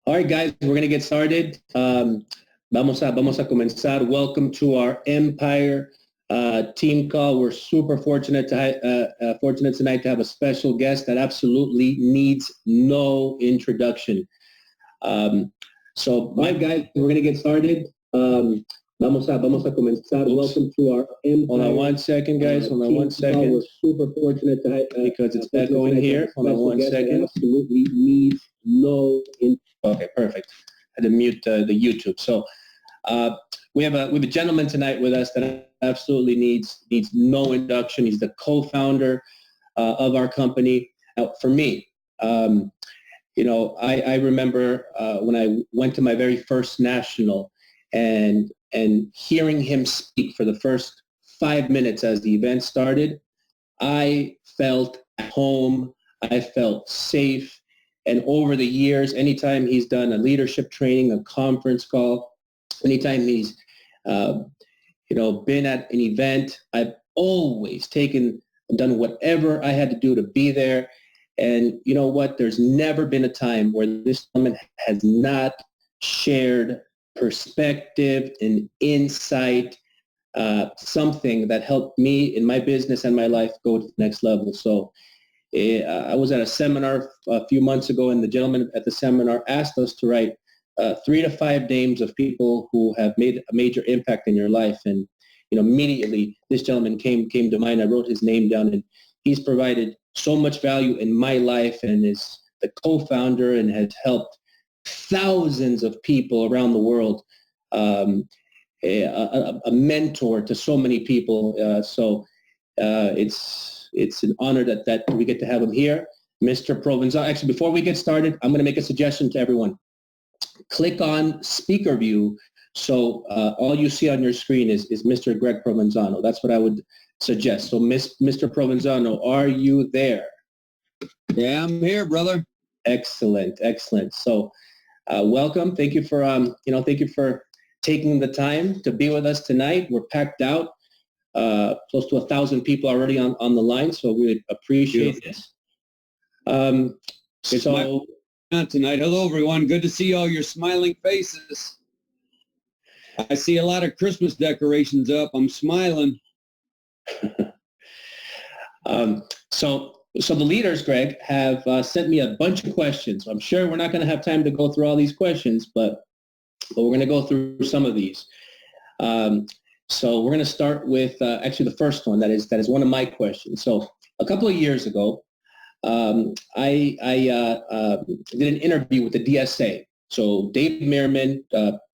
All right, guys, we're going to get started. Vamos a comenzar. Welcome to our Empire team call. We're super fortunate tonight to have a special guest that absolutely needs no introduction. So, my guys, we're going to get started. Vamos a comenzar. Welcome to our Empire. Hold on one second, guys. Hold on one second. We're super fortunate to have, because it's echoing here. Hold on one second. Absolutely needs no introduction. Okay, perfect. I had to mute the YouTube. So we have a gentleman tonight with us that absolutely needs no introduction. He's the co-founder of our company. Now, for me, I remember when I went to my very first national and hearing him speak for the first 5 minutes as the event started, I felt at home. I felt safe. And over the years, anytime he's done a leadership training, a conference call, anytime he's, been at an event, I've always done whatever I had to do to be there. And you know what? There's never been a time where this woman has not shared perspective and insight, something that helped me in my business and my life go to the next level. So I was at a seminar a few months ago, and the gentleman at the seminar asked us to write 3 to 5 names of people who have made a major impact in your life. And immediately this gentleman came to mind. I wrote his name down, and he's provided so much value in my life, and is the co-founder and has helped thousands of people around the world. A mentor to so many people. It's an honor that we get to have him here, Mr. Provenzano. Actually, before we get started, I'm going to make a suggestion to everyone. Click on speaker view, so all you see on your screen is Mr. Greg Provenzano. That's what I would suggest. So, Mr. Provenzano, are you there? Yeah, I'm here, brother. Excellent. So, welcome. Thank you for taking the time to be with us tonight. We're packed out. Close to 1,000 people already on the line, so we appreciate this. So tonight, hello everyone. Good to see all your smiling faces. I see a lot of Christmas decorations up. I'm smiling. So the leaders, Greg, have sent me a bunch of questions. I'm sure we're not going to have time to go through all these questions, but we're going to go through some of these. So we're going to start with actually the first one. That is one of my questions. So a couple of years ago, I did an interview with the DSA. So Dave Merriman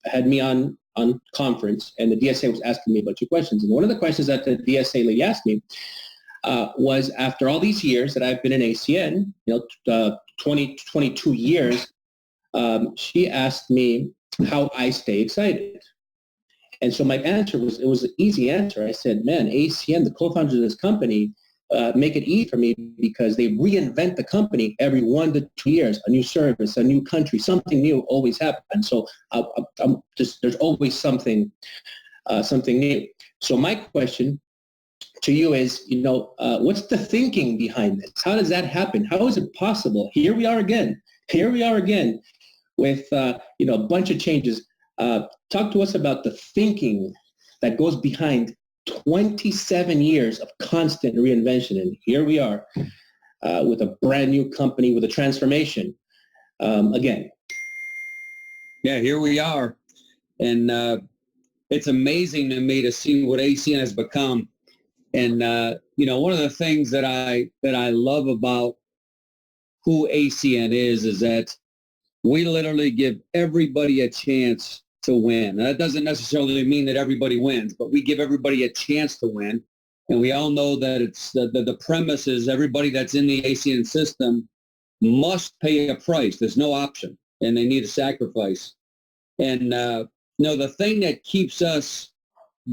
had me on conference, and the DSA was asking me a bunch of questions. And one of the questions that the DSA lady asked me was, after all these years that I've been in ACN, 22 years, she asked me how I stay excited. And so my answer was an easy answer. I said, man, ACN, the co-founders of this company, make it easy for me because they reinvent the company every 1 to 2 years. A new service, a new country, something new always happens. So there's always something new. So my question to you is, what's the thinking behind this? How does that happen? How is it possible? Here we are again with a bunch of changes. Talk to us about the thinking that goes behind 27 years of constant reinvention. And here we are with a brand new company with a transformation again. Yeah, here we are. And it's amazing to me to see what ACN has become. And, one of the things that I love about who ACN is that we literally give everybody a chance to win. Now, that doesn't necessarily mean that everybody wins, but we give everybody a chance to win. And we all know that it's the premise is everybody that's in the ACN system must pay a price. There's no option, and they need a sacrifice. And, the thing that keeps us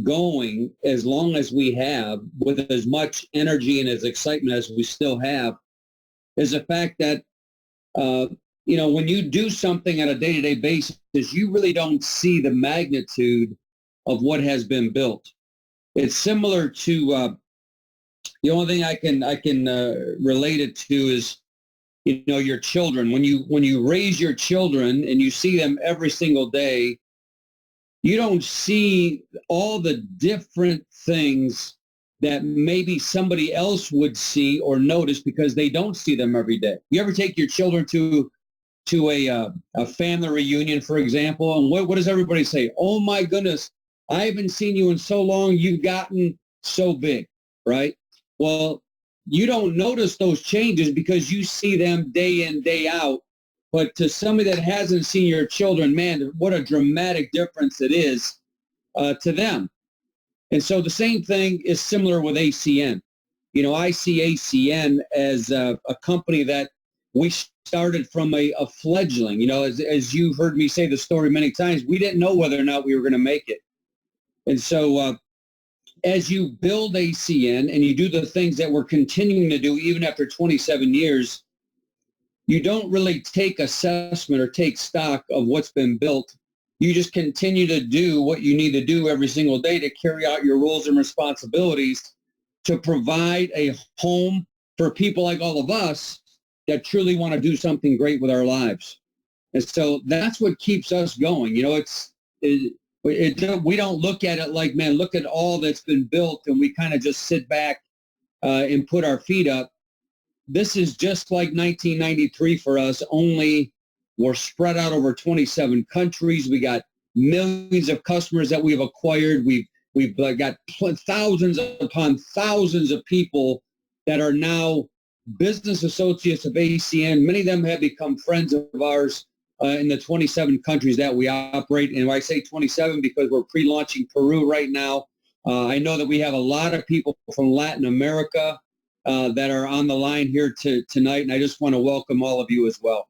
going as long as we have, with as much energy and as excitement as we still have, is the fact that when you do something on a day-to-day basis, you really don't see the magnitude of what has been built. It's similar to the only thing I can relate it to is your children. When you raise your children and you see them every single day, you don't see all the different things that maybe somebody else would see or notice because they don't see them every day. You ever take your children to a family reunion, for example, and what does everybody say? Oh my goodness, I haven't seen you in so long. You've gotten so big, right? Well, you don't notice those changes because you see them day in, day out. But to somebody that hasn't seen your children, man, what a dramatic difference it is to them. And so the same thing is similar with ACN. I see ACN as a company that we started from a fledgling. As you've heard me say the story many times, we didn't know whether or not we were going to make it. And so as you build ACN and you do the things that we're continuing to do even after 27 years, you don't really take assessment or take stock of what's been built. You just continue to do what you need to do every single day to carry out your roles and responsibilities to provide a home for people like all of us that truly want to do something great with our lives. And so that's what keeps us going. We don't look at it like, man, look at all that's been built, and we kind of just sit back and put our feet up. This is just like 1993 for us, only we're spread out over 27 countries. We got millions of customers that we've acquired. We've got thousands upon thousands of people that are now business associates of ACN. Many of them have become friends of ours in the 27 countries that we operate. And I say 27 because we're pre-launching Peru right now. I know that we have a lot of people from Latin America that are on the line here tonight, and I just want to welcome all of you as well.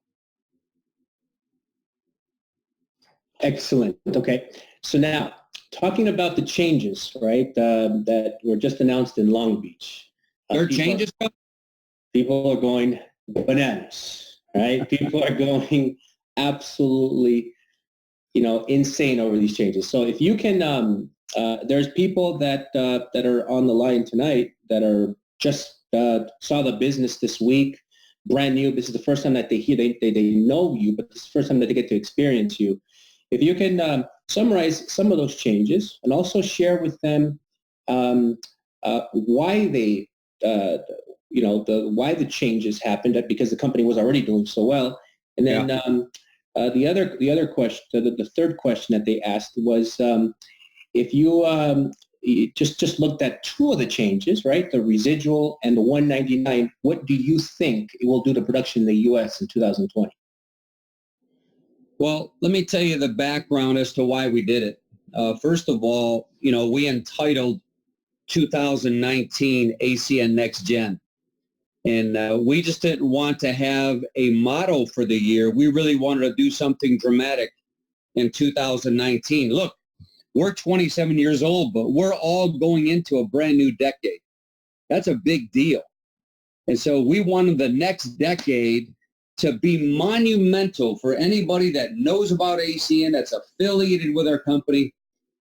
Excellent. Okay. So now, talking about the changes, right, that were just announced in Long Beach. There are changes? People are going bananas, right? People are going absolutely, insane over these changes. So if you can, there's people that are on the line tonight that are just saw the business this week, brand new. This is the first time that they know you, but this is the first time that they get to experience you. If you can summarize some of those changes and also share with them why they, why the changes happened, because the company was already doing so well. And then the other question, the third question that they asked was, if you just looked at two of the changes, right, the residual and the 199, what do you think it will do to production in the U.S. in 2020? Well, let me tell you the background as to why we did it. First of all, we entitled 2019 ACN Next Gen. And we just didn't want to have a motto for the year. We really wanted to do something dramatic in 2019. Look, we're 27 years old, but we're all going into a brand new decade. That's a big deal. And so we wanted the next decade to be monumental for anybody that knows about ACN, that's affiliated with our company.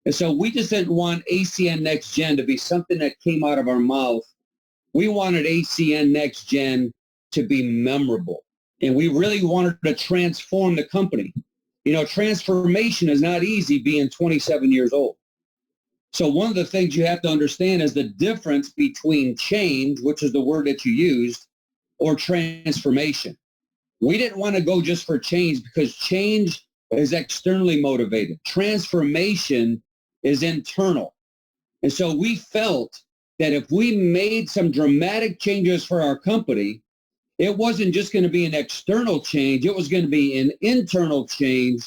And so we just didn't want ACN Next Gen to be something that came out of our mouth. We wanted ACN Next Gen to be memorable. And we really wanted to transform the company. Transformation is not easy being 27 years old. So one of the things you have to understand is the difference between change, which is the word that you used, or transformation. We didn't want to go just for change because change is externally motivated. Transformation is internal. And so we felt that if we made some dramatic changes for our company, it wasn't just going to be an external change. It was going to be an internal change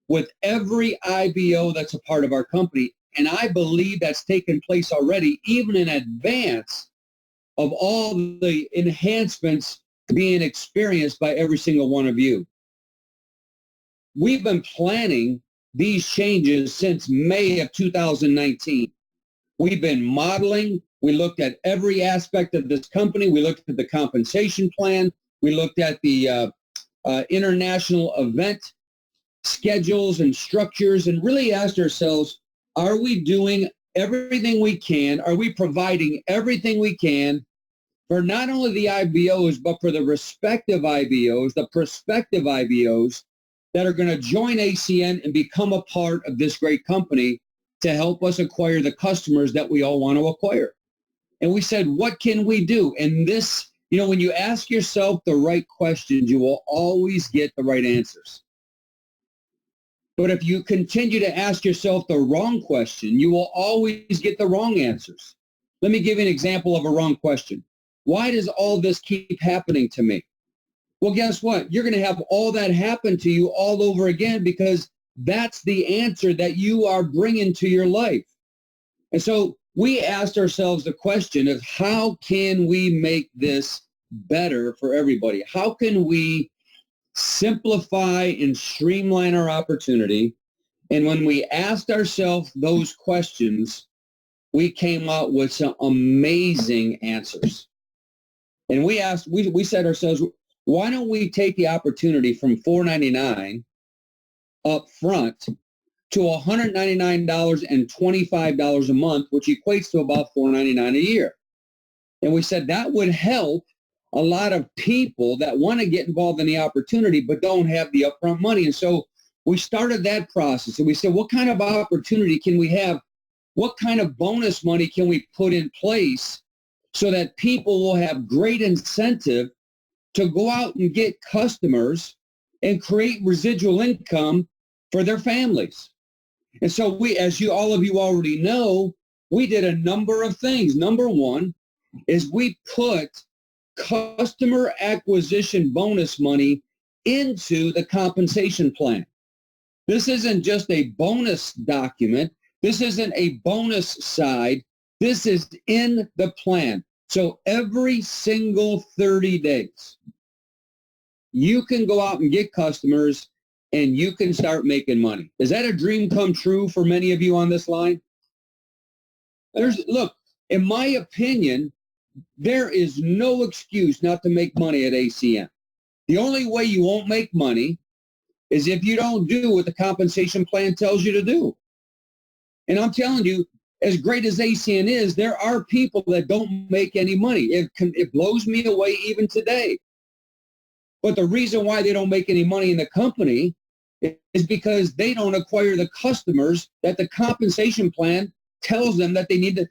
with every IBO that's a part of our company. And I believe that's taken place already, even in advance of all the enhancements being experienced by every single one of you. We've been planning these changes since May of 2019. We've been modeling. We looked at every aspect of this company. We looked at the compensation plan. We looked at the international event schedules and structures and really asked ourselves, are we doing everything we can? Are we providing everything we can for not only the IBOs, but for the respective IBOs, the prospective IBOs that are going to join ACN and become a part of this great company to help us acquire the customers that we all want to acquire. And we said, what can we do? And this, when you ask yourself the right questions, you will always get the right answers. But if you continue to ask yourself the wrong question, you will always get the wrong answers. Let me give you an example of a wrong question. Why does all this keep happening to me? Well, guess what? You're going to have all that happen to you all over again because that's the answer that you are bringing to your life. And so we asked ourselves the question of how can we make this better for everybody? How can we simplify and streamline our opportunity? And when we asked ourselves those questions, we came out with some amazing answers. And we said to ourselves, why don't we take the opportunity from $4.99 up front to $199.25 a month, which equates to about $4.99 a year. And we said that would help a lot of people that want to get involved in the opportunity but don't have the upfront money. And so we started that process and we said, what kind of opportunity can we have? What kind of bonus money can we put in place so that people will have great incentive to go out and get customers and create residual income for their families? And so all of you already know, we did a number of things. Number one is we put customer acquisition bonus money into the compensation plan. This isn't just a bonus document. This isn't a bonus side. This is in the plan. So every single 30 days, you can go out and get customers and you can start making money. Is that a dream come true for many of you on this line? Look, in my opinion, there is no excuse not to make money at ACN. The only way you won't make money is if you don't do what the compensation plan tells you to do. And I'm telling you, as great as ACN is, there are people that don't make any money. It blows me away even today. But the reason why they don't make any money in the company is because they don't acquire the customers that the compensation plan tells them that they need to.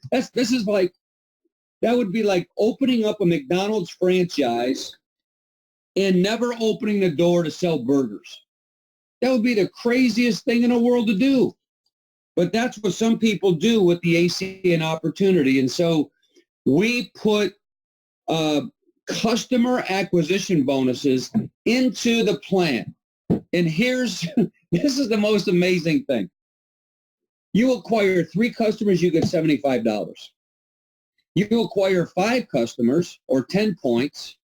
That would be like opening up a McDonald's franchise and never opening the door to sell burgers. That would be the craziest thing in the world to do. But that's what some people do with the ACN opportunity. And so we put customer acquisition bonuses into the plan. And this is the most amazing thing. You acquire 3 customers, you get $75. You acquire 5 customers or 10 points,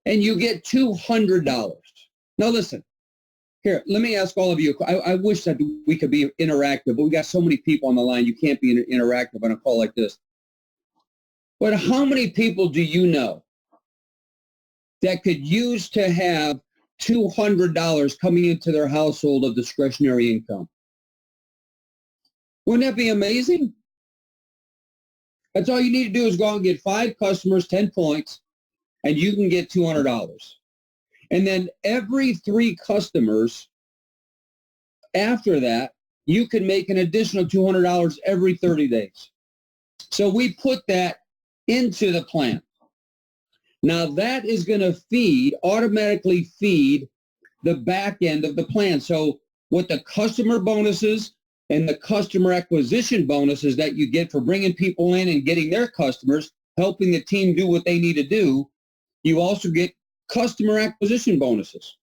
and you get $200. Now listen, here, let me ask all of you. I wish that we could be interactive, but we got so many people on the line, you can't be interactive on a call like this. But how many people do you know that could use to have $200 coming into their household of discretionary income? Wouldn't that be amazing? That's all you need to do is go out and get 5 customers, 10 points, and you can get $200. And then every 3 customers after that, you can make an additional $200 every 30 days. So we put that into the plan. Now that is going to automatically feed the back end of the plan. So with the customer bonuses and the customer acquisition bonuses that you get for bringing people in and getting their customers, helping the team do what they need to do, you also get customer acquisition bonuses.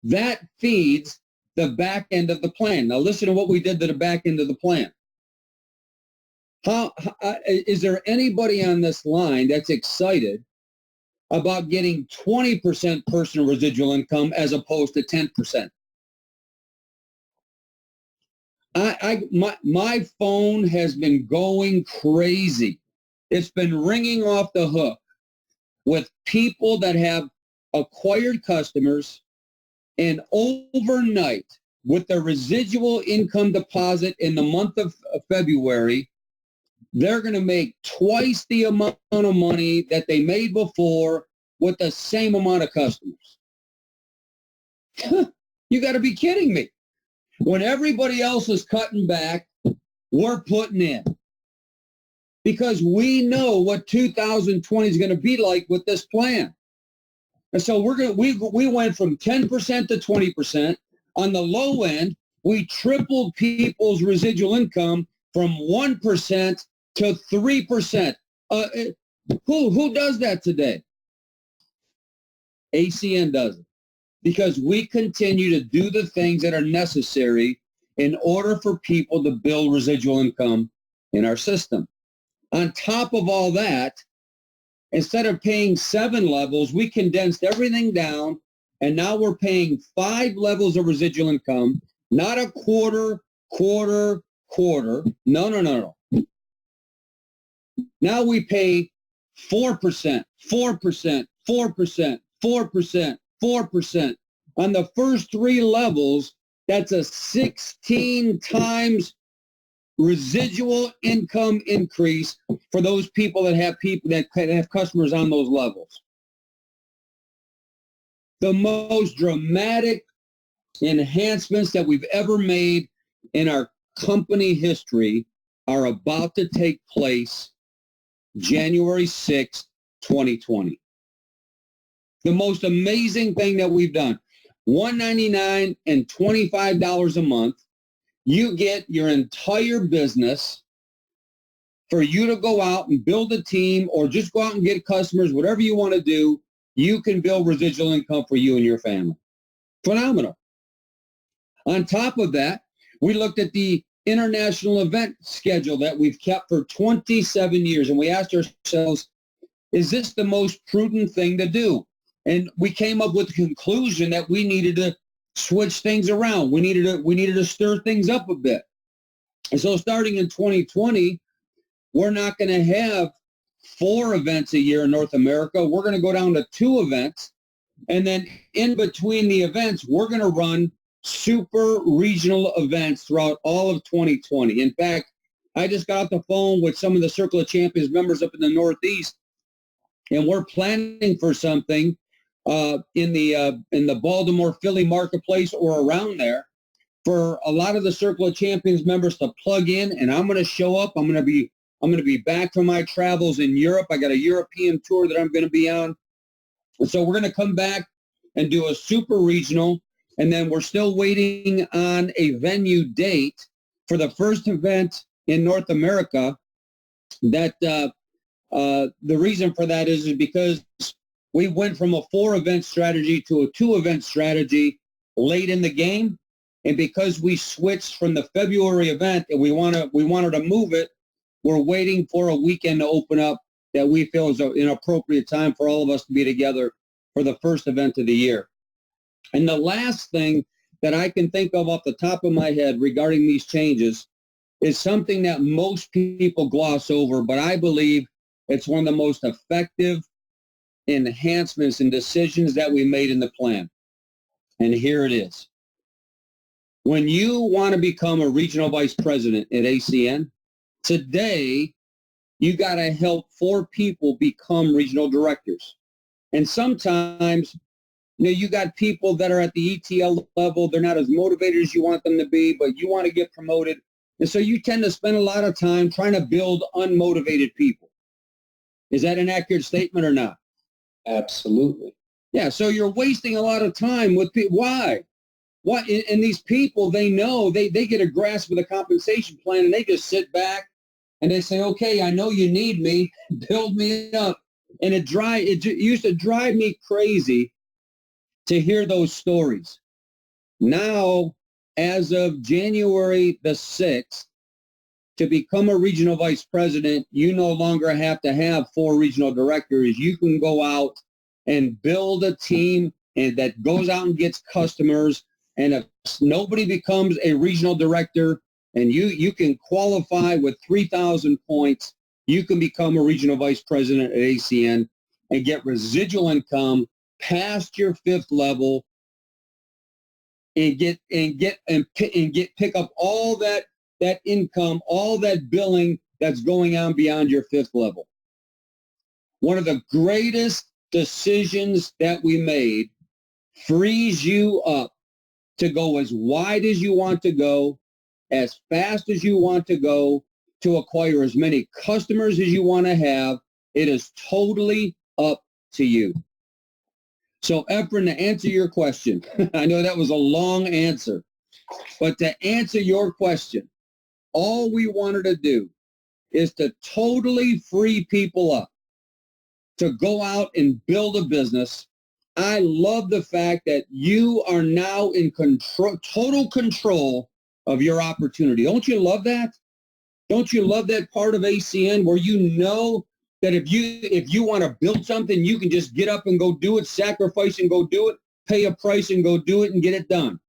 That feeds the back end of the plan. Now listen to what we did to the back end of the plan. Is there anybody on this line that's excited about getting 20% personal residual income as opposed to 10%? My phone has been going crazy. It's been ringing off the hook with people that have acquired customers, and overnight with the residual income deposit in the month of February, they're going to make twice the amount of money that they made before with the same amount of customers. You got to be kidding me. When everybody else is cutting back, we're putting in. Because we know what 2020 is going to be like with this plan. And so we went from 10% to 20%. On the low end, we tripled people's residual income from 1% to 3%. Who does that today? ACN does it. Because we continue to do the things that are necessary in order for people to build residual income in our system. On top of all that, instead of paying 7 levels, we condensed everything down, and now we're paying 5 levels of residual income, not a quarter. No. Now we pay 4%. On the first 3 levels, that's a 16 times residual income increase for those people that have customers on those levels. The most dramatic enhancements that we've ever made in our company history are about to take place January 6th, 2020. The most amazing thing that we've done, $199 and $25 a month. You get your entire business for you to go out and build a team or just go out and get customers, whatever you want to do. You can build residual income for you and your family. Phenomenal. On top of that, we looked at the international event schedule that we've kept for 27 years, and we asked ourselves, is this the most prudent thing to do? And we came up with the conclusion that we needed to switch things around. We needed to stir things up a bit. And so starting in 2020, we're not going to have 4 events a year in North America. We're going to go down to 2 events. And then in between the events, we're going to run super regional events throughout all of 2020. In fact, I just got off the phone with some of the Circle of Champions members up in the Northeast, and we're planning for something in the Baltimore, Philly marketplace or around there for a lot of the Circle of Champions members to plug in, and I'm going to show up. I'm going to be back from my travels in Europe. I got a European tour that I'm going to be on. And so we're going to come back and do a super regional, and then we're still waiting on a venue date for the first event in North America. That the reason for that is because we went from a 4-event strategy to a 2-event strategy late in the game. And because we switched from the February event and we wanted to move it, we're waiting for a weekend to open up that we feel is an appropriate time for all of us to be together for the first event of the year. And the last thing that I can think of off the top of my head regarding these changes is something that most people gloss over, but I believe it's one of the most effective enhancements and decisions that we made in the plan. And here it is. When you want to become a regional vice president at ACN, today you got to help 4 people become regional directors. And sometimes, you got people that are at the ETL level. They're not as motivated as you want them to be, but you want to get promoted. And so you tend to spend a lot of time trying to build unmotivated people. Is that an accurate statement or not? Absolutely. Yeah, so you're wasting a lot of time with people. Why? And these people, they know, they get a grasp of the compensation plan, and they just sit back and they say, okay, I know you need me, build me up. And it used to drive me crazy to hear those stories. Now, as of January the 6th, to become a regional vice president, you no longer have to have 4 regional directors. You can go out and build a team and that goes out and gets customers. And if nobody becomes a regional director and you can qualify with 3,000 points, you can become a regional vice president at ACN and get residual income past your 5th level and pick up all that income, all that billing that's going on beyond your fifth level. One of the greatest decisions that we made frees you up to go as wide as you want to go, as fast as you want to go, to acquire as many customers as you want to have. It is totally up to you. So, Efraín, to answer your question, I know that was a long answer, but to answer your question, all we wanted to do is to totally free people up to go out and build a business. I love the fact that you are now in control, total control of your opportunity. Don't you love that? Don't you love that part of ACN where you know that if you want to build something, you can just get up and go do it, sacrifice and go do it, pay a price and go do it and get it done.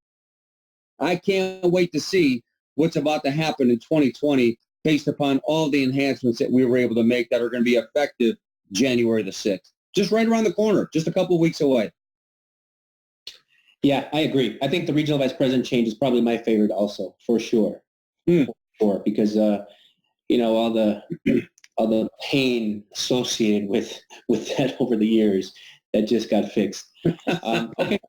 I can't wait to see what's about to happen in 2020 based upon all the enhancements that we were able to make that are going to be effective January the 6th. Just right around the corner, just a couple of weeks away. Yeah, I agree. I think the regional vice president change is probably my favorite also, for sure. For sure, because, all the pain associated with that over the years that just got fixed. Okay,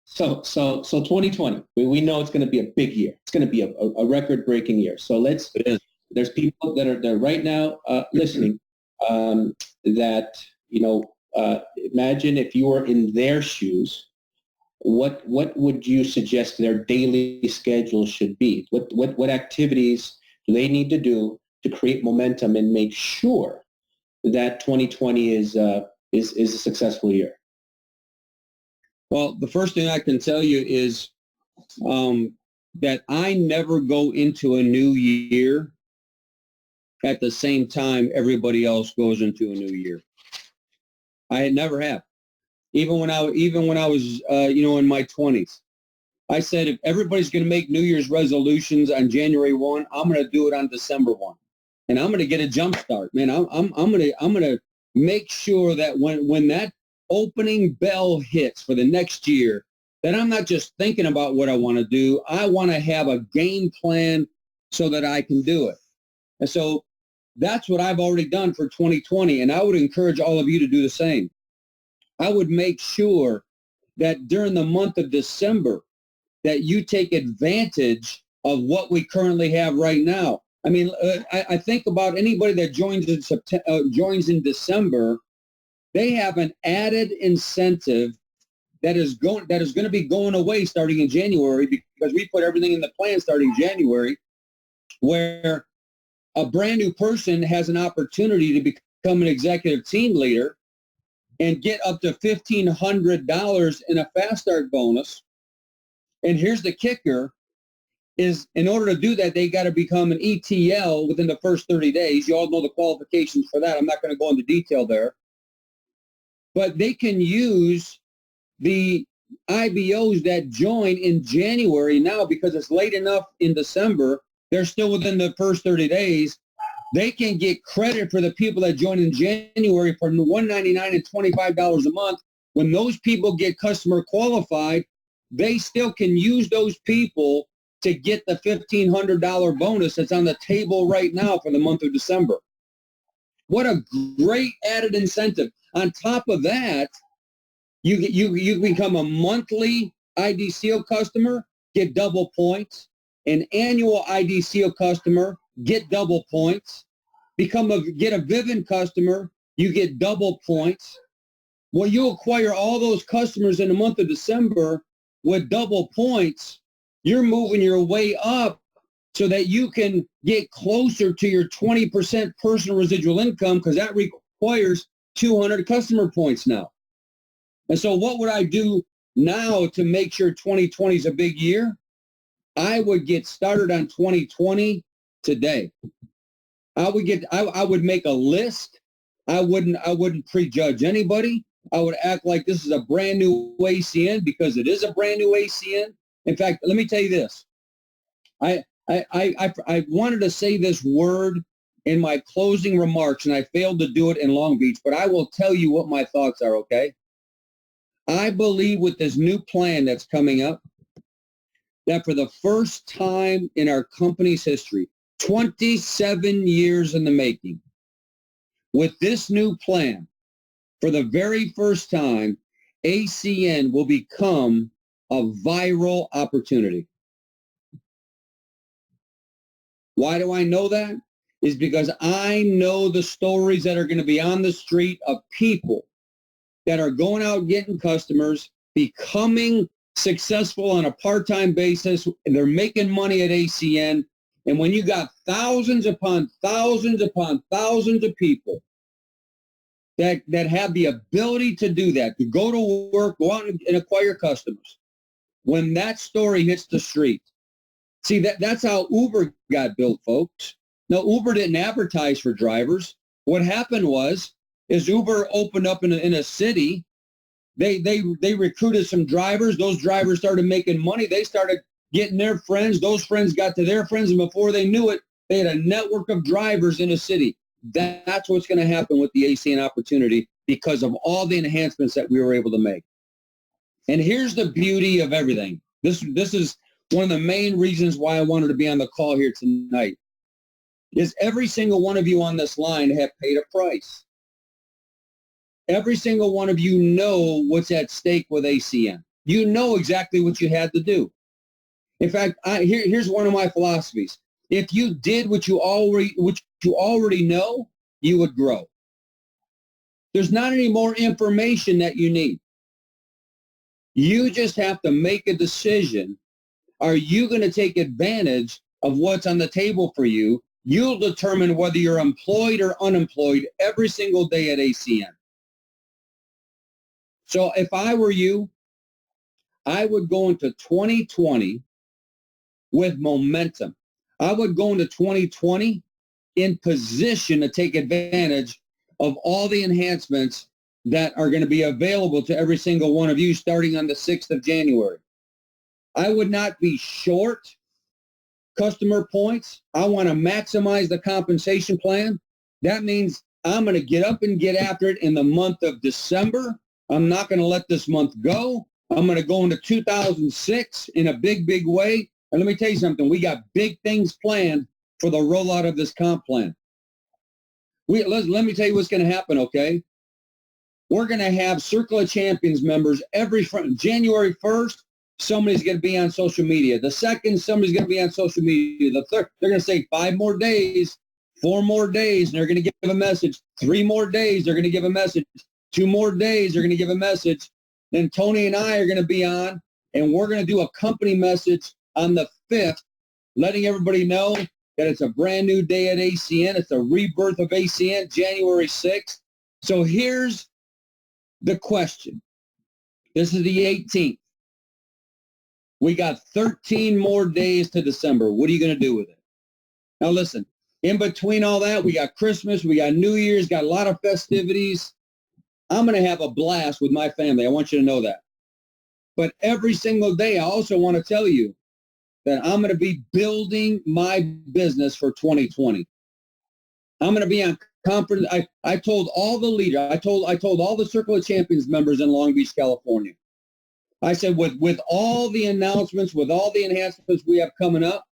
so 2020, we know it's going to be a big year. It's going to be a record-breaking year. So there's people that are right now listening that, imagine if you were in their shoes, what would you suggest their daily schedule should be? What activities do they need to do to create momentum and make sure that 2020 is a successful year? Well, the first thing I can tell you is that I never go into a new year at the same time everybody else goes into a new year. I never have. Even when I was in my 20s, I said if everybody's going to make New Year's resolutions on January 1, I'm going to do it on December 1, and I'm going to get a jump start, man. I'm going to make sure that when that opening bell hits for the next year, that I'm not just thinking about what I want to do. I want to have a game plan so that I can do it. And so that's what I've already done for 2020, and I would encourage all of you to do the same. I would make sure that during the month of December that you take advantage of what we currently have right now. I mean, I think about anybody that joins in December, they have an added incentive that is going to be going away starting in January, because we put everything in the plan starting January, where a brand new person has an opportunity to become an executive team leader and get up to $1,500 in a fast start bonus. And here's the kicker, is in order to do that, they got to become an ETL within the first 30 days. You all know the qualifications for that. I'm not going to go into detail there. But they can use the IBOs that join in January now, because it's late enough in December. They're still within the first 30 days. They can get credit for the people that join in January for $199 and $25 a month. When those people get customer qualified, they still can use those people to get the $1,500 bonus that's on the table right now for the month of December. What a great added incentive. On top of that, you become a monthly ID Seal customer, get double points. An annual ID Seal customer, get double points. Get a Vivint customer, you get double points. Well, you acquire all those customers in the month of December with double points. You're moving your way up so that you can get closer to your 20% personal residual income, because that requires 200 customer points now. And so what would I do now to make sure 2020 is a big year? I would get started on 2020 today. I would make a list. I wouldn't prejudge anybody. I would act like this is a brand new ACN, because it is a brand new ACN. In fact, let me tell you this. I wanted to say this word in my closing remarks, and I failed to do it in Long Beach, but I will tell you what my thoughts are, okay? I believe with this new plan that's coming up, that for the first time in our company's history, 27 years in the making. With this new plan, for the very first time, ACN will become a viral opportunity. Why do I know that? Is because I know the stories that are going to be on the street of people that are going out getting customers, becoming successful on a part-time basis, and they're making money at ACN. And when you got thousands upon thousands upon thousands of people that have the ability to do that, to go to work, go out and acquire customers, when that story hits the street, see, that's how Uber got built, folks. Now, Uber didn't advertise for drivers. What happened is Uber opened up in a city. They recruited some drivers. Those drivers started making money. They started getting their friends. Those friends got to their friends, and before they knew it, they had a network of drivers in a city. That's what's going to happen with the ACN opportunity because of all the enhancements that we were able to make. And here's the beauty of everything. This is one of the main reasons why I wanted to be on the call here tonight, is every single one of you on this line have paid a price. Every single one of you know what's at stake with ACN. You know exactly what you had to do. In fact, here's one of my philosophies. If you did what you already know, you would grow. There's not any more information that you need. You just have to make a decision. Are you going to take advantage of what's on the table for you? You'll determine whether you're employed or unemployed every single day at ACN. So if I were you, I would go into 2020 with momentum. I would go into 2020 in position to take advantage of all the enhancements that are going to be available to every single one of you starting on the 6th of January. I would not be short customer points. I want to maximize the compensation plan. That means I'm going to get up and get after it in the month of December. I'm not going to let this month go. I'm going to go into 2006 in a big, big way. And let me tell you something. We got big things planned for the rollout of this comp plan. Let me tell you what's going to happen, okay? We're going to have Circle of Champions members January 1st, somebody's going to be on social media. The 2nd, somebody's going to be on social media. The 3rd, they're going to say 5 more days, 4 more days, and they're going to give a message. 3 more days, they're going to give a message. 2 more days, they're going to give a message. Then Tony and I are going to be on, and we're going to do a company message on the 5th, letting everybody know that it's a brand new day at ACN. It's a rebirth of ACN, January 6th. So here's the question. This is the 18th. We got 13 more days to December. What are you going to do with it? Now listen, in between all that, we got Christmas, we got New Year's, got a lot of festivities. I'm going to have a blast with my family. I want you to know that. But every single day, I also want to tell you that I'm going to be building my business for 2020. I'm going to be on conference. I told all the leaders, I told all the Circle of Champions members in Long Beach, California. I said, with all the announcements, with all the enhancements we have coming up,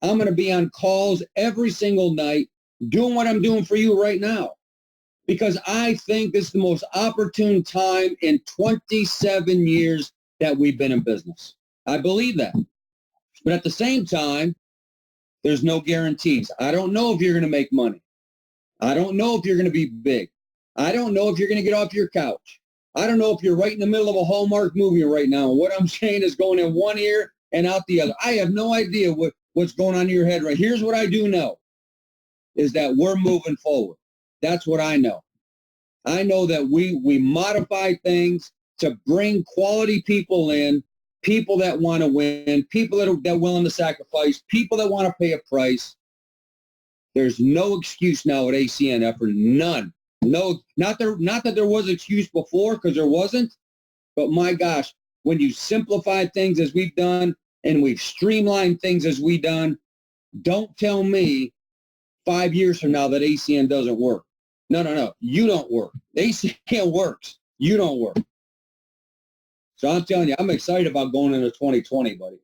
I'm going to be on calls every single night doing what I'm doing for you right now. Because I think this is the most opportune time in 27 years that we've been in business. I believe that. But at the same time, there's no guarantees. I don't know if you're going to make money. I don't know if you're going to be big. I don't know if you're going to get off your couch. I don't know if you're right in the middle of a Hallmark movie right now. What I'm saying is going in one ear and out the other. I have no idea what's going on in your head right. Here's what I do know, is that we're moving forward. That's what I know. I know that we modify things to bring quality people in, people that want to win, people that are willing to sacrifice, people that want to pay a price. There's no excuse now at ACN effort. None. No, not that there was an excuse before, because there wasn't. But my gosh, when you simplify things as we've done and we've streamlined things as we've done, don't tell me 5 years from now that ACN doesn't work. No. You don't work. ACN works. You don't work. So I'm telling you, I'm excited about going into 2020, buddy.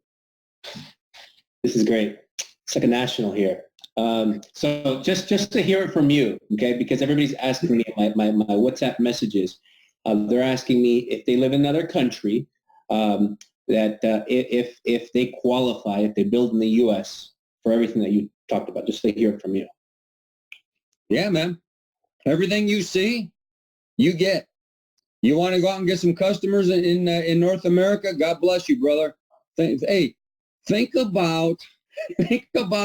This is great. It's like a national here. So just to hear it from you, okay, because everybody's asking me my WhatsApp messages. They're asking me if they live in another country, that if they qualify, if they build in the U.S. for everything that you talked about, just to hear it from you. Yeah, man. Everything you see, you get. You want to go out and get some customers in North America? God bless you, brother. Hey, think about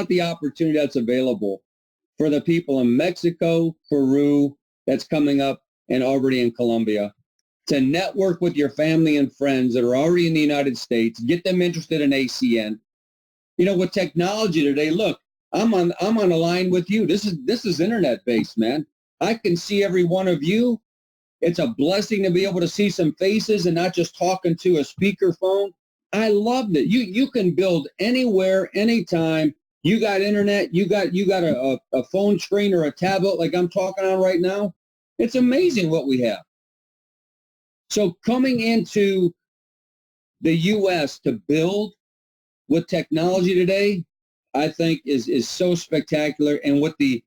the opportunity that's available for the people in Mexico, Peru, that's coming up, and already in Colombia, to network with your family and friends that are already in the United States, get them interested in ACN. You know, with technology today, look, I'm on a line with you. This is internet based, man. I can see every one of you. It's a blessing to be able to see some faces and not just talking to a speakerphone. I loved it. You can build anywhere, anytime. You got internet. You got a phone screen or a tablet like I'm talking on right now. It's amazing what we have. So coming into the U.S. to build with technology today, I think is so spectacular. And with the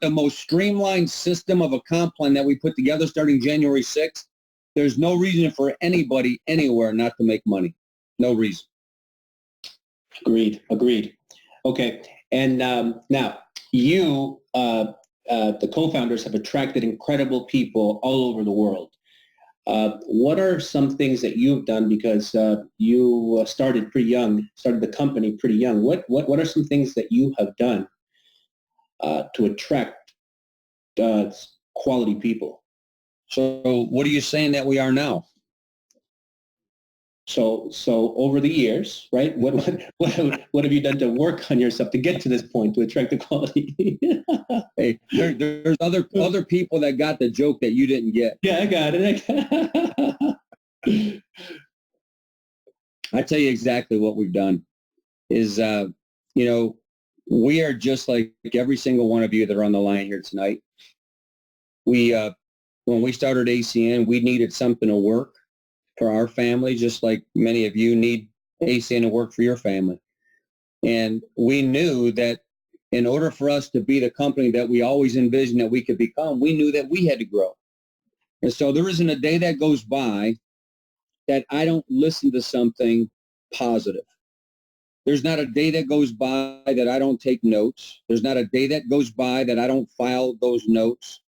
most streamlined system of a comp plan that we put together starting January 6th, there's no reason for anybody anywhere not to make money. No reason. Agreed. Okay. And now you, the co-founders, have attracted incredible people all over the world. What are some things that you've done, because you started the company pretty young? What are some things that you have done to attract quality people? So what are you saying that we are now? So over the years, right? What have you done to work on yourself to get to this point to attract the quality? Hey, there's other people that got the joke that you didn't get. Yeah, I got it. I tell you exactly what we've done is, we are just like every single one of you that are on the line here tonight. We, when we started ACN, we needed something to work for our family, just like many of you need ACN to work for your family. And we knew that in order for us to be the company that we always envisioned that we could become, we knew that we had to grow. And so there isn't a day that goes by that I don't listen to something positive. There's not a day that goes by that I don't take notes. There's not a day that goes by that I don't file those notes.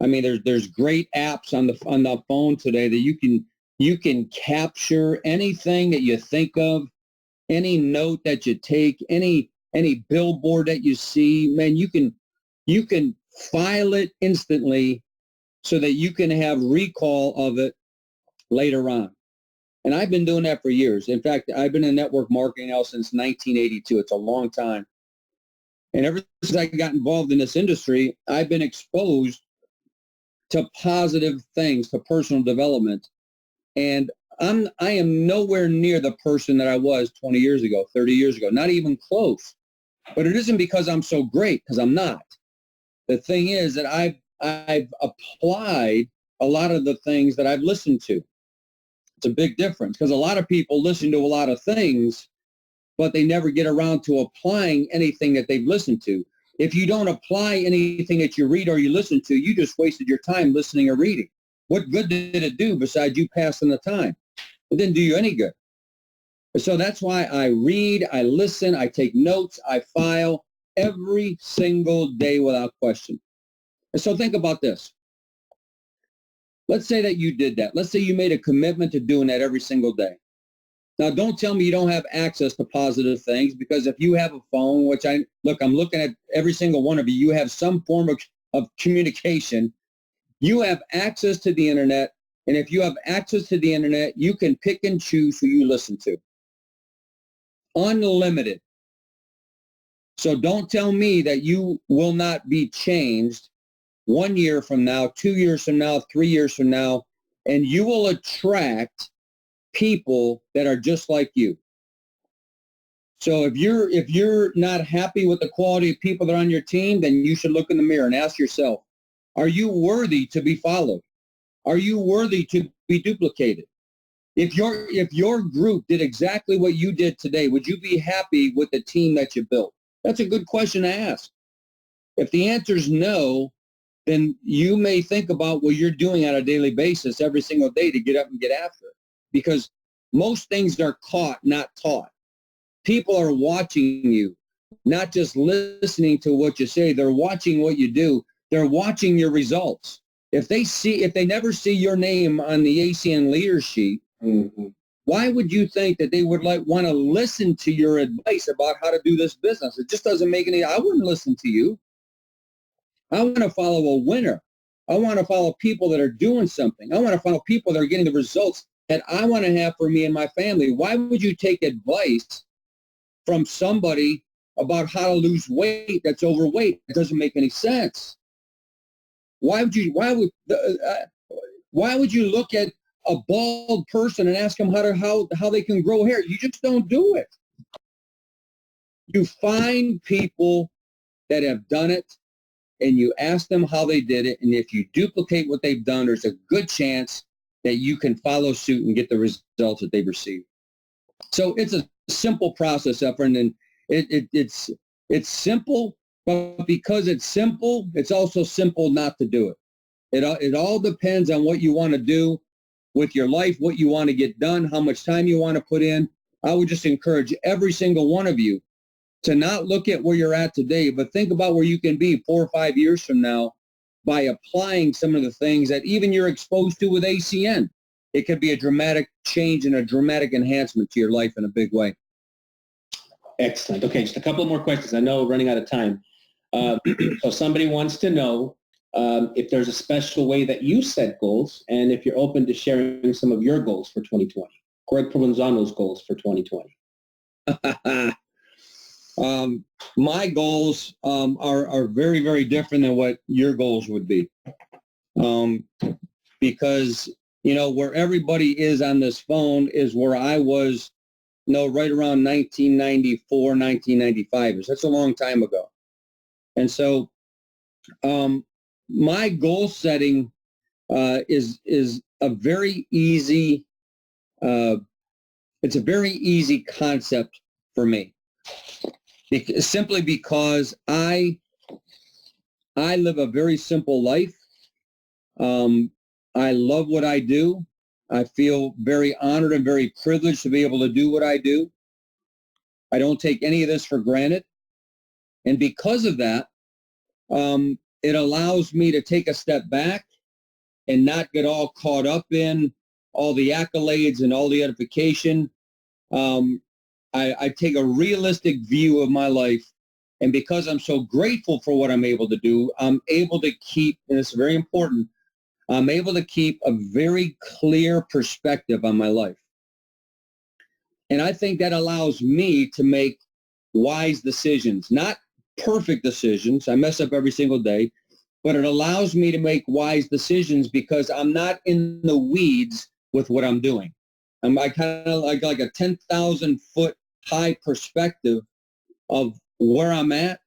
I mean, there's great apps on the phone today that you can capture anything that you think of, any note that you take, any billboard that you see. Man, you can file it instantly so that you can have recall of it later on. And I've been doing that for years. In fact, I've been in network marketing now since 1982. It's a long time. And ever since I got involved in this industry, I've been exposed to positive things, to personal development. And I am nowhere near the person that I was 20 years ago, 30 years ago, not even close. But it isn't because I'm so great, because I'm not. The thing is that I've applied a lot of the things that I've listened to. It's a big difference, because a lot of people listen to a lot of things, but they never get around to applying anything that they've listened to. If you don't apply anything that you read or you listen to, you just wasted your time listening or reading. What good did it do besides you passing the time? It didn't do you any good. So that's why I read, I listen, I take notes, I file every single day without question. And so think about this. Let's say that you did that. Let's say you made a commitment to doing that every single day. Now, don't tell me you don't have access to positive things, because if you have a phone, which I'm looking at every single one of you, you have some form of communication. You have access to the internet. And if you have access to the internet, you can pick and choose who you listen to. Unlimited. So don't tell me that you will not be changed 1 year from now, 2 years from now, 3 years from now, and you will attract people that are just like you. So if you're not happy with the quality of people that are on your team, then you should look in the mirror and ask yourself, are you worthy to be followed? Are you worthy to be duplicated? If your group did exactly what you did today, would you be happy with the team that you built? That's a good question to ask. If the answer is no, then you may think about what you're doing on a daily basis every single day to get up and get after it. Because most things are caught, not taught. People are watching you, not just listening to what you say. They're watching what you do. They're watching your results. If they never see your name on the ACN leader sheet, why would you think that they would want to listen to your advice about how to do this business? It just doesn't make any. I wouldn't listen to you. I want to follow a winner. I want to follow people that are doing something. I want to follow people that are getting the results that I want to have for me and my family. Why would you take advice from somebody about how to lose weight that's overweight? It doesn't make any sense. Why would you look at a bald person and ask them how they can grow hair? You just don't do it. You find people that have done it, and you ask them how they did it, and if you duplicate what they've done, there's a good chance that you can follow suit and get the results that they've received. So it's a simple process, Efraín, and it's simple, but because it's simple, it's also simple not to do it. It all depends on what you want to do with your life, what you want to get done, how much time you want to put in. I would just encourage every single one of you to not look at where you're at today, but think about where you can be 4 or 5 years from now by applying some of the things that even you're exposed to with ACN. It could be a dramatic change and a dramatic enhancement to your life in a big way. Excellent. Okay, just a couple more questions. I know we're running out of time. So somebody wants to know if there's a special way that you set goals and if you're open to sharing some of your goals for 2020. Greg Provenzano's goals for 2020. My goals are very, very different than what your goals would be. Because, where everybody is on this phone is where I was, right around 1994, 1995. That's a long time ago. And so my goal setting is a very easy, it's a very easy concept for me. Simply because I live a very simple life. I love what I do. I feel very honored and very privileged to be able to do what I do. I don't take any of this for granted. And because of that, it allows me to take a step back and not get all caught up in all the accolades and all the edification. I take a realistic view of my life, and because I'm so grateful for what I'm able to do, I'm able to keep, and it's very important, I'm able to keep a very clear perspective on my life. And I think that allows me to make wise decisions, not perfect decisions. I mess up every single day, but it allows me to make wise decisions because I'm not in the weeds with what I'm doing. I kind of like a 10,000 foot high perspective of where I'm at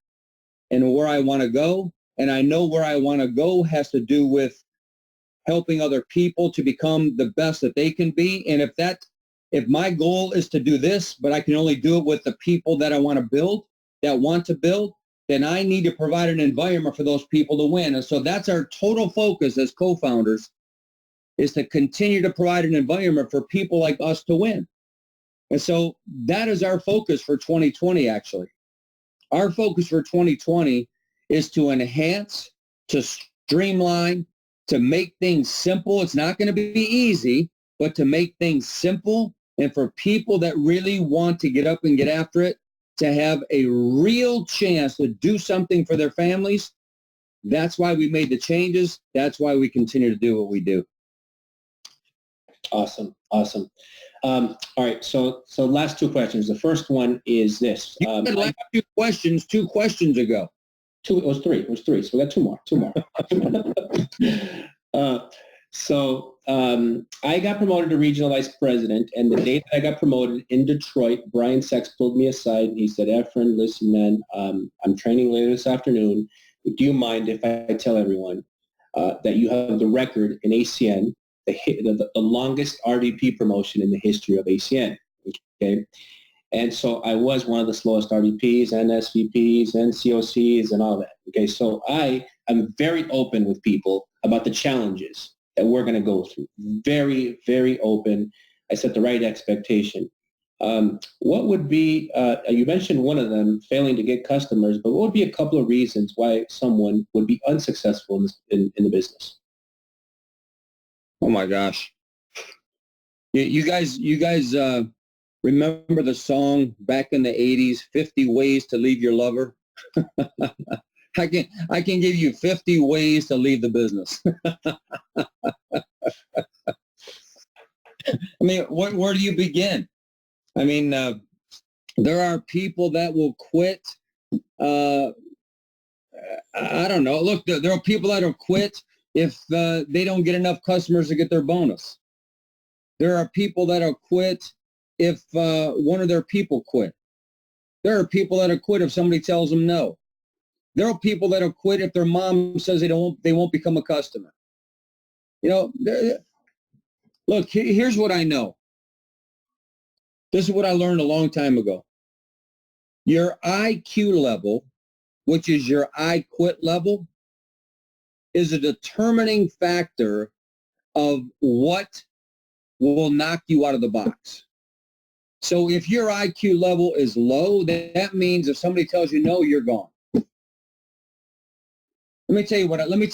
and where I want to go. And I know where I want to go has to do with helping other people to become the best that they can be. And if my goal is to do this, but I can only do it with the people that I want to build, then I need to provide an environment for those people to win. And so that's our total focus as co-founders, is to continue to provide an environment for people like us to win. And so that is our focus for 2020, actually. Our focus for 2020 is to enhance, to streamline, to make things simple. It's not going to be easy, but to make things simple, and for people that really want to get up and get after it, to have a real chance to do something for their families. That's why we made the changes. That's why we continue to do what we do. Awesome. All right. So last two questions. The first one is this. You had last two questions ago. It was three. So we got two more. I got promoted to regional vice president, and the day that I got promoted in Detroit, Brian Sex pulled me aside and he said, "Efraín, listen, man, I'm training later this afternoon. Do you mind if I tell everyone that you have the record in ACN, the longest RVP promotion in the history of ACN?" Okay. And so I was one of the slowest RVPs and SVPs and COCs and all that. Okay, so I am very open with people about the challenges that we're going to go through. Very, very open. I set the right expectation. What would be, you mentioned one of them, failing to get customers, but what would be a couple of reasons why someone would be unsuccessful in the business? Oh my gosh. You guys remember the song back in the 80s, 50 Ways to Leave Your Lover? I can give you 50 ways to leave the business. I mean, where do you begin? I mean, there are people that will quit. I don't know. Look, there are people that will quit if they don't get enough customers to get their bonus. There are people that will quit if one of their people quit. There are people that will quit if somebody tells them no. There are people that will quit if their mom says they won't become a customer. You know, look, here's what I know. This is what I learned a long time ago. Your IQ level, which is your I quit level, is a determining factor of what will knock you out of the box. So if your IQ level is low, that means if somebody tells you no, you're gone. Let me tell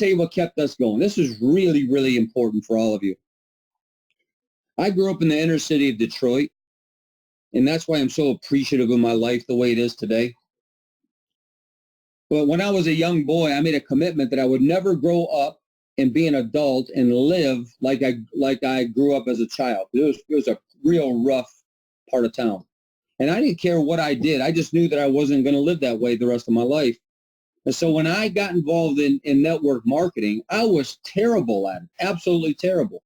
you what kept us going. This is really, really important for all of you. I grew up in the inner city of Detroit, and that's why I'm so appreciative of my life the way it is today. But when I was a young boy, I made a commitment that I would never grow up and be an adult and live like I grew up as a child. It was a real rough part of town. And I didn't care what I did. I just knew that I wasn't going to live that way the rest of my life. And so when I got involved in network marketing, I was terrible at it, absolutely terrible.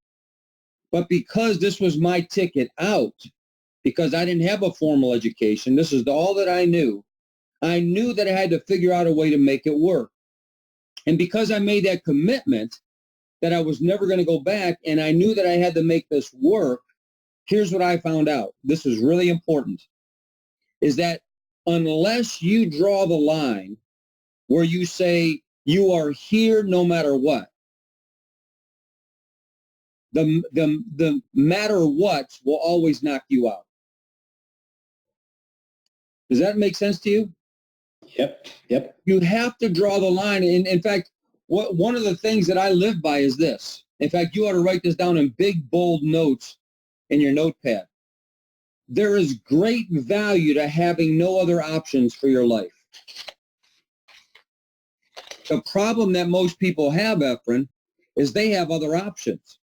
But because this was my ticket out, because I didn't have a formal education, this is all that I knew that I had to figure out a way to make it work. And because I made that commitment that I was never going to go back, and I knew that I had to make this work, here's what I found out. This is really important, is that unless you draw the line where you say you are here no matter what, the matter what will always knock you out. Does that make sense to you? Yep. You have to draw the line. In fact, one of the things that I live by is this. In fact, you ought to write this down in big, bold notes in your notepad. There is great value to having no other options for your life. The problem that most people have, Efraín, is they have other options.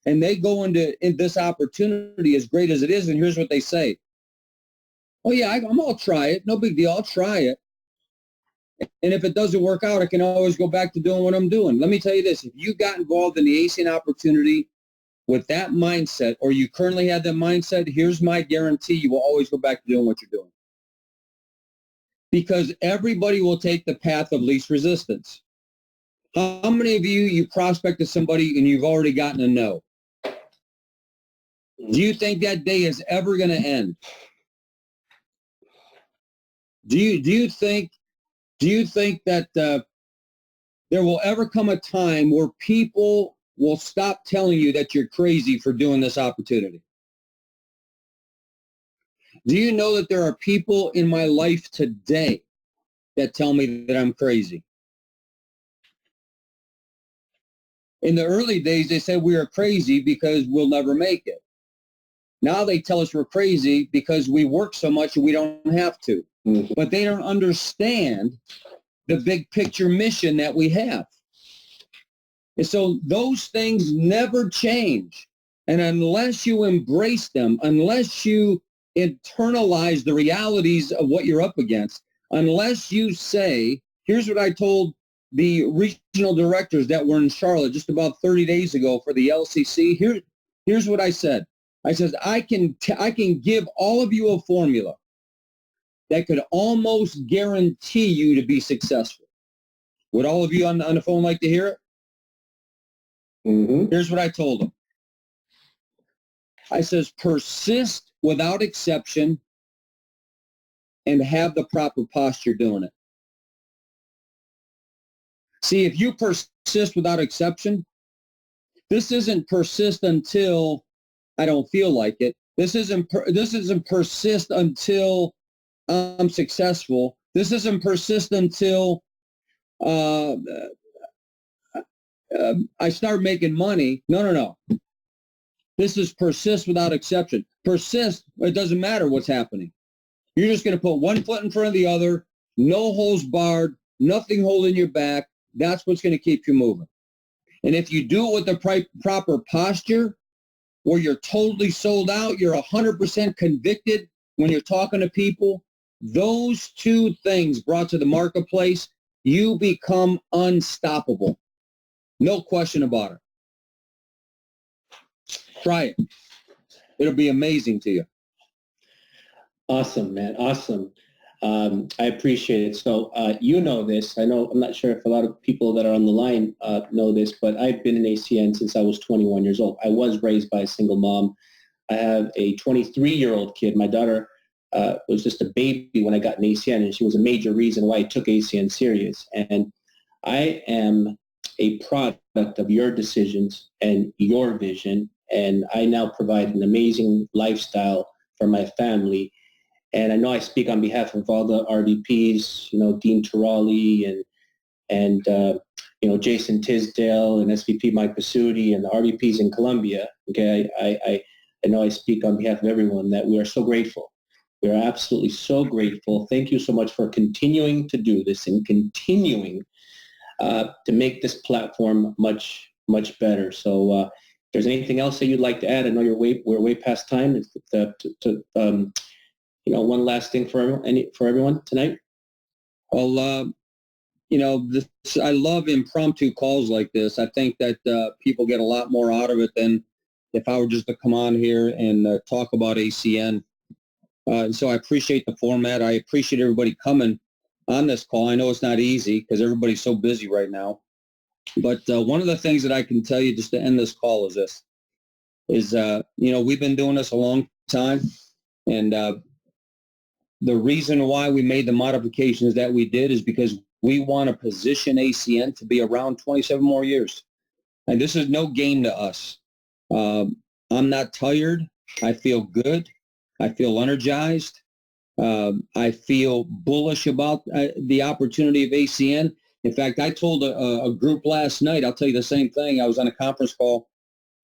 And they go into this opportunity, as great as it is, and here's what they say. Oh, yeah, I'll try it. No big deal. I'll try it. And if it doesn't work out, I can always go back to doing what I'm doing. Let me tell you this. If you got involved in the ACN opportunity with that mindset, or you currently had that mindset, here's my guarantee. You will always go back to doing what you're doing. Because everybody will take the path of least resistance. How many of you prospected somebody and you've already gotten a no? Do you think that day is ever going to end? Do you think that there will ever come a time where people will stop telling you that you're crazy for doing this opportunity? Do you know that there are people in my life today that tell me that I'm crazy? In the early days, they said we are crazy because we'll never make it. Now they tell us we're crazy because we work so much and we don't have to. Mm-hmm. But they don't understand the big picture mission that we have. And so those things never change. And unless you embrace them, unless you internalize the realities of what you're up against, unless you say, here's what I told the regional directors that were in Charlotte just about 30 days ago for the LCC. Here's what I said. I said, I can give all of you a formula that could almost guarantee you to be successful. Would all of you on the phone like to hear it? Mm-hmm. Here's what I told them. I says, persist without exception and have the proper posture doing it. See, if you persist without exception, this isn't persist until I don't feel like it. This isn't persist until I'm successful. This isn't persist until I start making money. No. This is persist without exception. Persist, it doesn't matter what's happening. You're just going to put one foot in front of the other, no holes barred, nothing holding you back. That's what's going to keep you moving. And if you do it with the proper posture, where you're totally sold out, you're 100% convicted when you're talking to people, those two things brought to the marketplace, you become unstoppable. No question about it. Try it. It'll be amazing to you. Awesome, man. Awesome. I appreciate it. So you know this. I'm not sure if a lot of people that are on the line know this, but I've been in ACN since I was 21 years old. I was raised by a single mom. I have a 23-year-old kid. My daughter was just a baby when I got in ACN, and she was a major reason why I took ACN serious. And I am a product of your decisions and your vision, and I now provide an amazing lifestyle for my family. And I know I speak on behalf of all the RVPs, Dean Turali and Jason Tisdale and SVP Mike Pasuti and the RVPs in Colombia. Okay, I know I speak on behalf of everyone that we are so grateful. We are absolutely so grateful. Thank you so much for continuing to do this and continuing to make this platform much, much better. So if there's anything else that you'd like to add, I know we're way past time. One last thing for everyone tonight. Well, I love impromptu calls like this. I think that people get a lot more out of it than if I were just to come on here and talk about ACN. And so I appreciate the format. I appreciate everybody coming on this call. I know it's not easy because everybody's so busy right now. But one of the things that I can tell you just to end this call is this, we've been doing this a long time. And the reason why we made the modifications that we did is because we want to position ACN to be around 27 more years. And this is no game to us. I'm not tired. I feel good. I feel energized. I feel bullish about the opportunity of ACN. In fact, I told a group last night, I'll tell you the same thing. I was on a conference call,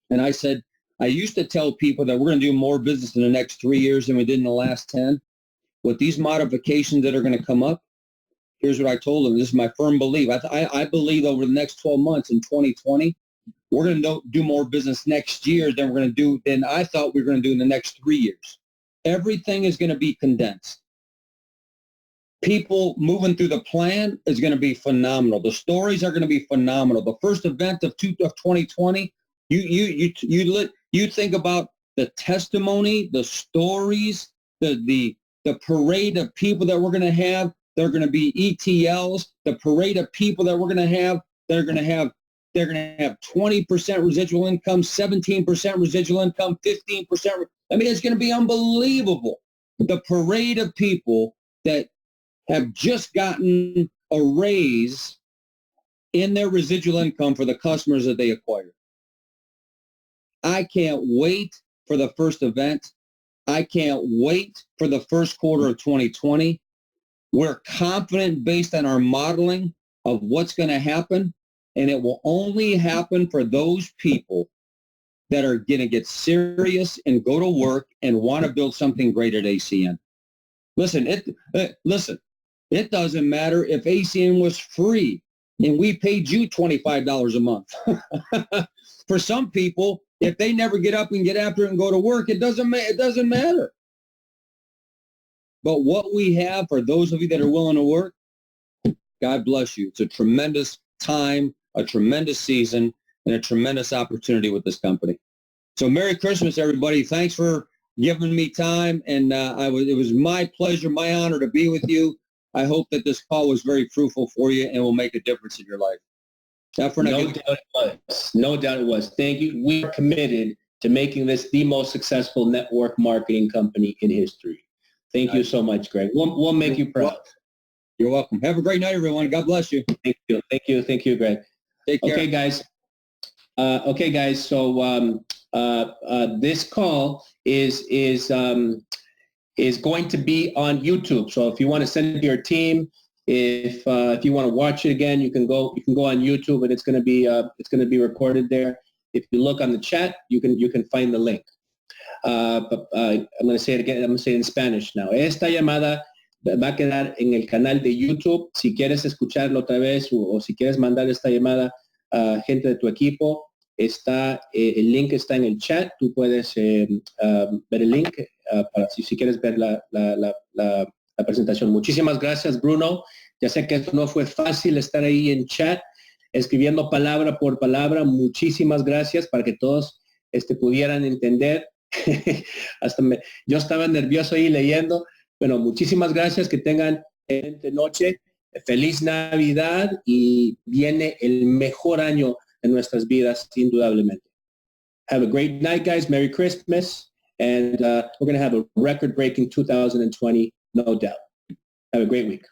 and I said, I used to tell people that we're going to do more business in the next 3 years than we did in the last 10. With these modifications that are going to come up, here's what I told them. This is my firm belief. I believe over the next 12 months in 2020, we're going to do more business next year than I thought we were going to do in the next 3 years. Everything is going to be condensed. People moving through the plan is going to be phenomenal. The stories are going to be phenomenal. The first event of 2020, you think about the testimony, the stories, the parade of people that we're going to have. They're going to be ETLs. The parade of people that we're going to have. They're going to have 20% residual income, 17% residual income, 15%. I mean, it's going to be unbelievable. The parade of people that have just gotten a raise in their residual income for the customers that they acquired. I can't wait for the first event. I can't wait for the first quarter of 2020. We're confident based on our modeling of what's going to happen, and it will only happen for those people that are going to get serious and go to work and want to build something great at ACN. Listen, it doesn't matter if ACN was free and we paid you $25 a month. For some people, if they never get up and get after it and go to work, it doesn't matter. But what we have for those of you that are willing to work, God bless you. It's a tremendous time, a tremendous season, and a tremendous opportunity with this company. So Merry Christmas, everybody. Thanks for giving me time. And it was my pleasure, my honor to be with you. I hope that this call was very fruitful for you and will make a difference in your life. No doubt it was. Thank you. We are committed to making this the most successful network marketing company in history. Thank you so much, Greg. We'll make you proud. You're welcome. Have a great night, everyone. God bless you. Thank you, Greg. Take care. Okay, guys. So this call is going to be on YouTube. So if you want to send it to your team, if you want to watch it again, you can go on YouTube, and it's going to be recorded there. If you look on the chat, you can find the link. But I'm going to say it again. I'm going to say it in Spanish now. Esta llamada va a quedar en el canal de YouTube. Si quieres escucharlo otra vez o si quieres mandar esta llamada a gente de tu equipo, el link está en el chat. Tú puedes ver el link para si quieres ver la presentación. Muchísimas gracias, Bruno. Ya sé que esto no fue fácil estar ahí en chat, escribiendo palabra por palabra. Muchísimas gracias para que todos pudieran entender. Yo estaba nervioso ahí leyendo. Bueno, muchísimas gracias. Que tengan excelente noche. Feliz Navidad y viene el mejor año de nuestras vidas, indudablemente. Have a great night, guys. Merry Christmas. And we're going to have a record-breaking 2020, no doubt. Have a great week.